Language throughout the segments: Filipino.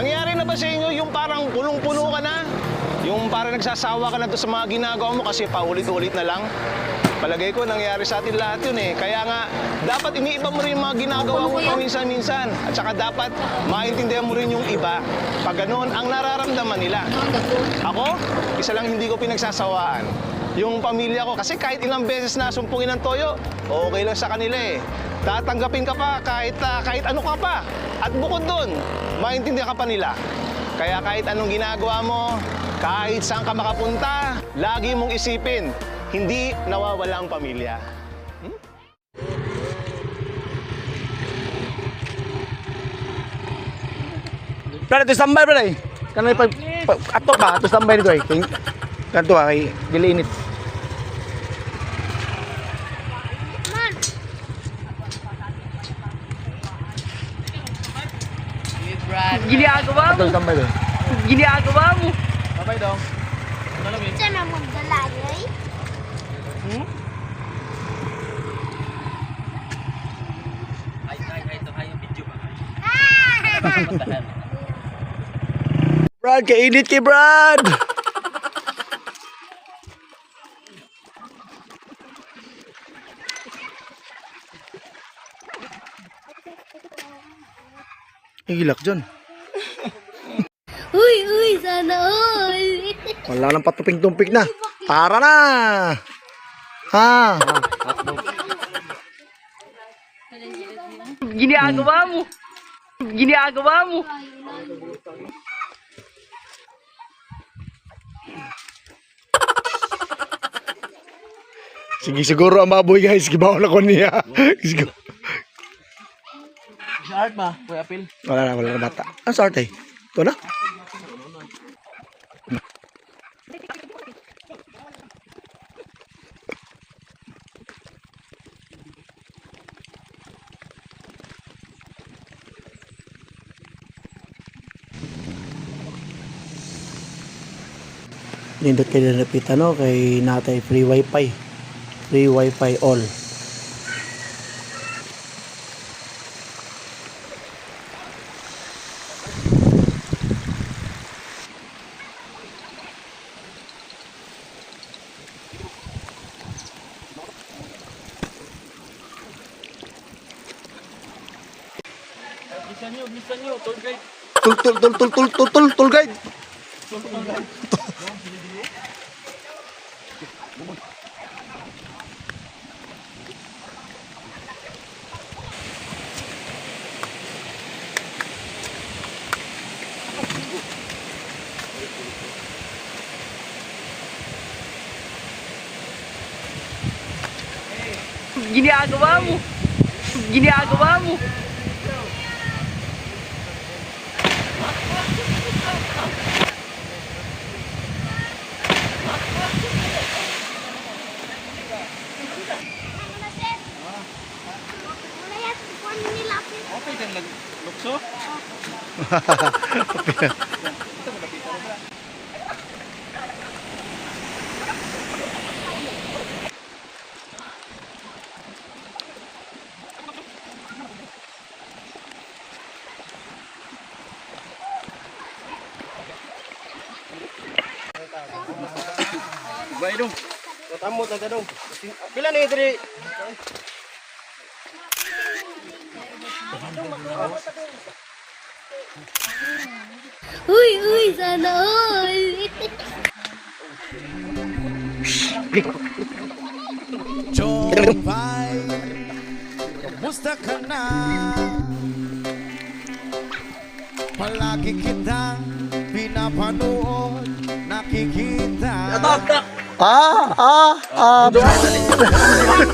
Nangyari na ba sa inyo yung parang punong-puno ka na? Yung parang nagsasawa ka na doon sa mga ginagawa mo kasi paulit-ulit na lang? Palagay ko, nangyari sa atin lahat yun eh. Kaya nga, dapat iniiba mo rin yung mga ginagawa mo paminsan-minsan. At saka dapat maintindihan mo rin yung iba. Pag ganoon, ang nararamdaman nila. Ako, isa lang hindi ko pinagsasawaan. Yung pamilya ko, kasi kahit ilang beses na sumpungin ng toyo, okay lang sa kanila eh. Tatanggapin ka pa kahit ano ka pa. At bukod doon, maintindihan ka pa nila. Kaya kahit anong ginagawa mo, kahit saan ka makapunta, lagi mong isipin, hindi nawawala ang pamilya. Brad, ito sambay, brad. Kanay atok ba? Ito sambay dito eh. Kanto kay diliinit. Ginagawa mo? Ito sambay dito. Ginagawa mo? Sambay dong. Sana magdalagay. Brad, kainit kay Brad. Hilak dyan. Uy, sana all. Wala nang patuping-tumpik na. Tara na! Ha? Ginagawa mo? Ginagawa mo? Sige, siguro ang baboy guys. Gibaw na ko niya. Siguro. Sa art ba? Kuya Phil? Wala na bata. Ang start eh. Ito na. Nindot kayo nalapit kay natay free wifi. Free wifi all. Bisa nyo, tour guide. Tul guide. Ginagawa mo? Ginagawa mo? Okay din lukso? Baik dong. Tamu tanda dong. Pila nih tadi? Uy, sana all. Jombay, kamusta ka na? Palagi kitang pinapanood, nakikita.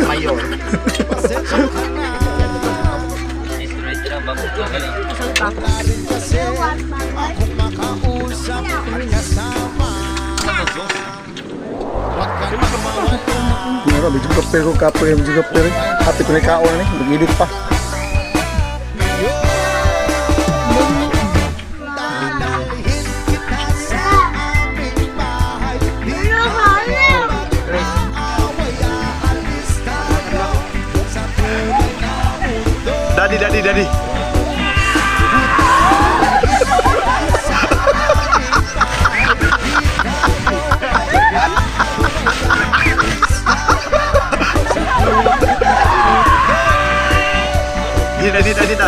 Mayor. Pasensya ka na. Wala rin kasi akong makausap at kasama. Huwag ka na mawala. Ano, medyo kapero Hapit ko na ikaon nih, mag-edit pa. Dadalhin kita sa aming bahay. Di away, aalis tayo sa tunay na mundo. Daddy. dito.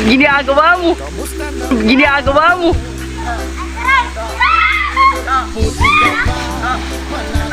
Ginagawa mo. Ginagawa mo. Buti ka pa,